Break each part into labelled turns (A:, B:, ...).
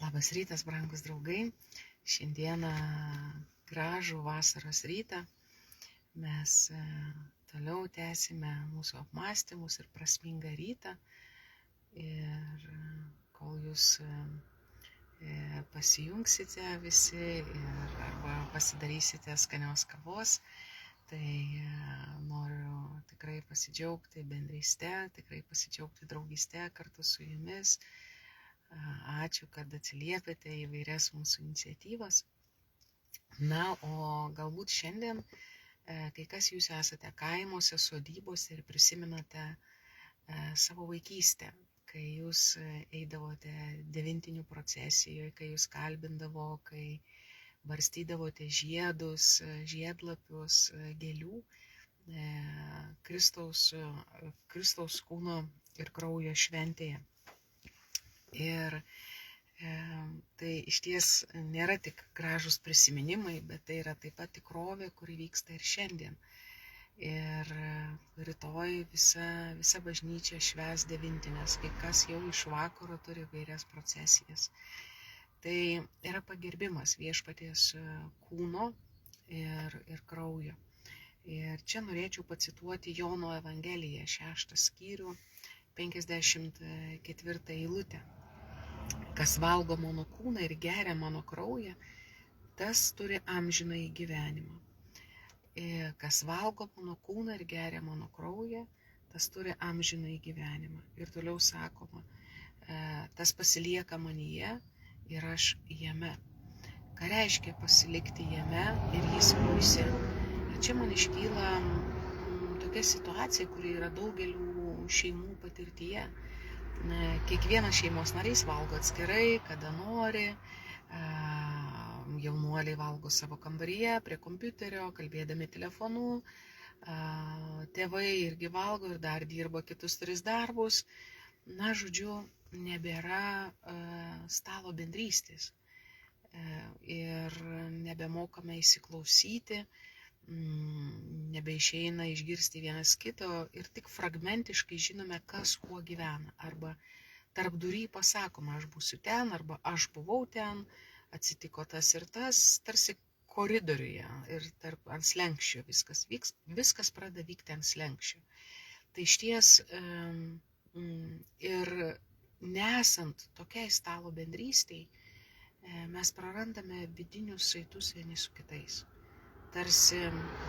A: Labas rytas, brangus draugai. Šiandieną gražų vasaros rytą mes toliau tęsime mūsų apmąstymus ir prasmingą rytą. Ir kol jūs pasijungsite visi arba pasidarysite skanios kavos, tai noriu tikrai pasidžiaugti bendryste, tikrai pasidžiaugti draugystė kartu su jumis. Ačiū, kad atsiliepėte į vairias mūsų iniciatyvas. Na, o galbūt šiandien kai kas jūs esate kaimuose, sodybose ir prisimenate savo vaikystę, kai jūs eidavote devintinių procesijoje, kai jūs kalbindavo, kai barstydavote žiedus, žiedlapius, gėlių, Kristaus kūno ir kraujo šventėje. Ir tai išties nėra tik gražus prisiminimai, bet tai yra taip pat tikrovė, kuri vyksta ir šiandien. Ir rytoj visa bažnyčia švęs devintinės, kai kas jau iš vakaro turi vairias procesijas. Tai yra pagerbimas viešpaties kūno ir kraujo. Ir čia norėčiau pacituoti Jono Evangeliją, 6 skyrių, 54 eilutę. Kas valgo mano kūną ir geria mano kraują, tas turi amžinąjį gyvenimą. Kas valgo mano kūną ir geria mano kraują, tas turi amžinąjį gyvenimą. Ir toliau sakoma, tas pasilieka manyje ir aš jame. Ką reiškia pasilikti jame ir jis mumyse? Ir čia man iškyla tokia situacija, kuri yra daugelių šeimų patirtyje. Kiekvienas šeimos narys valgo atskirai, kada nori, jaunuoliai valgo savo kambaryje, prie kompiuterio, kalbėdami telefonu, tėvai irgi valgo ir dar dirba kitus 3 darbus. Na, žodžiu, nebėra stalo bendrystės ir nebemokame įsiklausyti, nebeišeina išgirsti vienas kito ir tik fragmentiškai žinome, kas kuo gyvena. Arba tarpdury pasakoma, aš būsiu ten, arba aš buvau ten, atsitiko tas ir tas, tarsi koridoriuje ir ant slenksčio viskas pradeda vykti ant slenksčio. Tai išties ir nesant tokiai stalo bendrystei, mes prarandame vidinius saitus vieni su kitais. Tarsi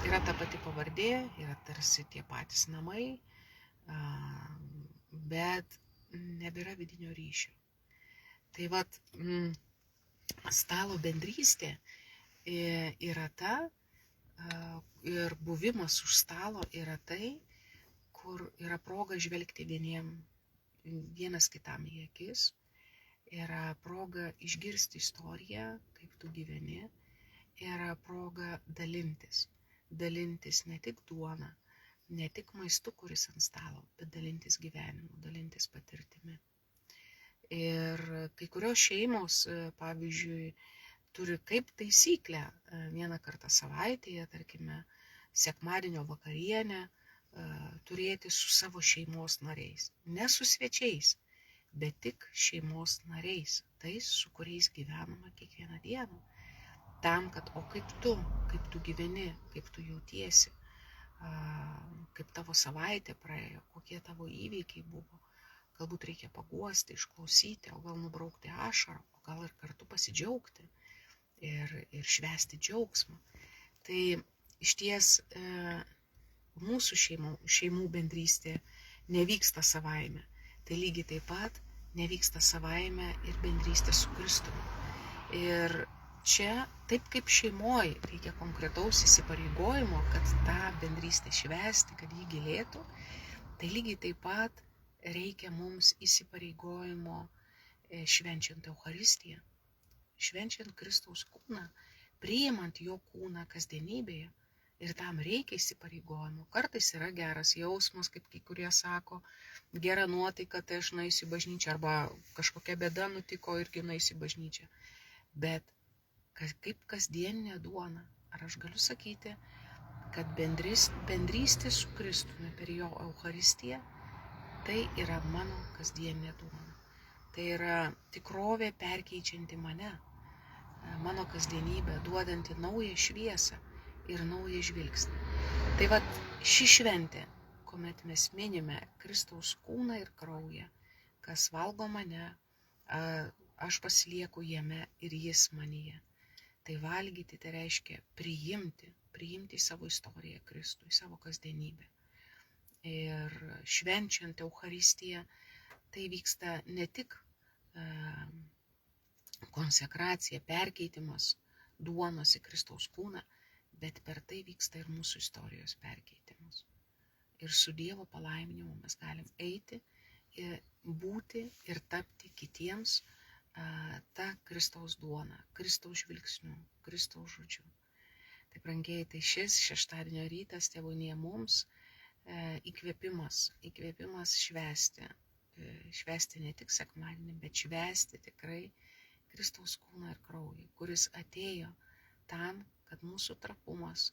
A: yra ta pati pavardė, yra tarsi tie patys namai, bet nebėra vidinio ryšio. Tai vat, stalo bendrystė yra ta, ir buvimas už stalo yra tai, kur yra proga žvelgti vienas kitam į akis, yra proga išgirsti istoriją, kaip tu gyveni, yra proga dalintis ne tik duona, ne tik maistu, kuris ant stalo, bet dalintis gyvenimu, dalintis patirtimi. Ir kai kurios šeimos, pavyzdžiui, turi kaip taisyklę vieną kartą savaitėje, tarkime, sekmadienio vakarienę, turėti su savo šeimos nariais. Ne su svečiais, bet tik šeimos nariais, tais, su kuriais gyvenama kiekvieną dieną. Tam, kad kaip tu gyveni, kaip tu jautiesi, kaip tavo savaitė praėjo, kokie tavo įvykiai buvo. Galbūt reikia paguosti, išklausyti, o gal nubraukti ašarą, o gal ir kartu pasidžiaugti ir švęsti džiaugsmą. Tai išties mūsų šeimų bendrystė nevyksta savaime. Tai lygiai taip pat nevyksta savaime ir bendrystė su Kristumi. Ir čia, taip kaip šeimoje, reikia konkretaus įsipareigojimo, kad tą bendrystę švęsti, kad jį gilėtų, tai lygiai taip pat reikia mums įsipareigojimo švenčiant Eucharistiją, švenčiant Kristaus kūną, priimant jo kūną kasdienybėje. Ir tam reikia įsipareigojimo. Kartais yra geras jausmas, kaip kai kurie sako, gera nuotaika, tai aš nueisiu į bažnyčią, arba kažkokia bėda nutiko irgi nueisiu į bažnyčią. Bet kaip kasdieninė duona. Ar aš galiu sakyti, kad bendrystė su Kristumi per jo Eucharistiją, tai yra mano kasdieninė duona. Tai yra tikrovė perkeičianti mane, mano kasdienybę, duodanti naują šviesą ir naują žvilgsnį. Tai vat ši šventė, kuomet mes minime Kristaus kūną ir kraują, kas valgo mane, aš pasilieku jame ir jis manyje. Tai valgyti tai reiškia priimti savo istoriją Kristų, į savo kasdienybę. Ir švenčiant Eucharistiją, tai vyksta ne tik konsekracija, perkeitimas duonos į Kristaus kūną, bet per tai vyksta ir mūsų istorijos perkeitimas. Ir su Dievo palaiminimu mes galim eiti, būti ir tapti kitiems ta Kristaus duona, Kristaus žvilgsniu, Kristaus žodžiu. Tai brangieji, tai šis šeštadienio rytas tėvonija mums įkvėpimas švęsti ne tik sekmadienį, bet švęsti tikrai Kristaus kūną ir kraują, kuris atėjo tam, kad mūsų trapumas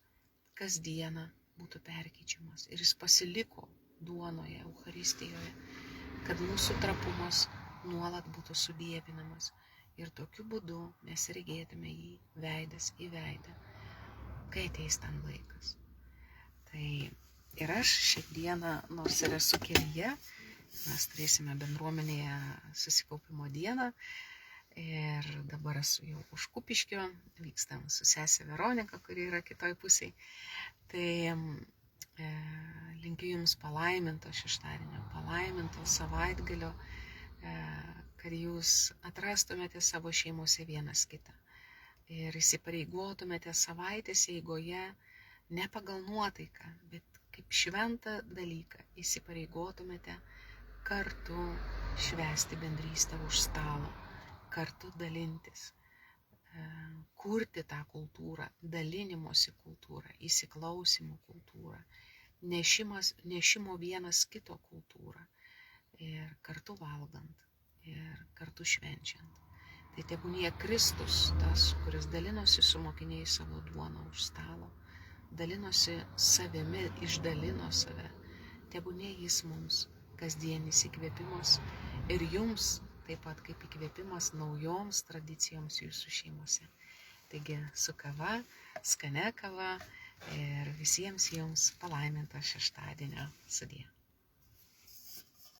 A: kasdieną būtų perkeičiamas. Ir jis pasiliko duonoje, Eucharistijoje, kad mūsų trapumas nuolat būtų sudievinamas. Ir tokiu būdu mes regėtume jį veidas į veidą, kai ateis tam laikas. Tai ir aš šiandieną, nors ir esu kelyje, mes turėsime bendruomenėje susikaupimo dieną. Ir dabar esu jau už Kupiškio, vykstam su sesė Veronika, kuri yra kitoj pusėje. Tai linkiu jums palaiminto šeštadienio, palaiminto savaitgalio, kad jūs atrastumėte savo šeimose vienas kitą. Ir įsipareigotumėte savaitės eigoje ne pagal nuotaiką, bet kaip šventą dalyką įsipareigotumėte kartu švęsti bendrystę už stalo, kartu dalintis, kurti tą kultūrą, dalinimosi kultūrą, įsiklausimo kultūrą, nešimo vienas kito kultūrą ir kartu valgant ir kartu švenčiant. Tai tebūnie Kristus, tas, kuris dalinosi su mokiniais savo duoną už stalo, dalinosi savimi, išdalino save, tebūnie jis mums kasdienis įkvėpimas ir jums taip pat kaip įkvėpimas naujoms tradicijoms jūsų šeimose. Taigi su kava, skania kava ir visiems jums palaiminto šeštadienio sudie.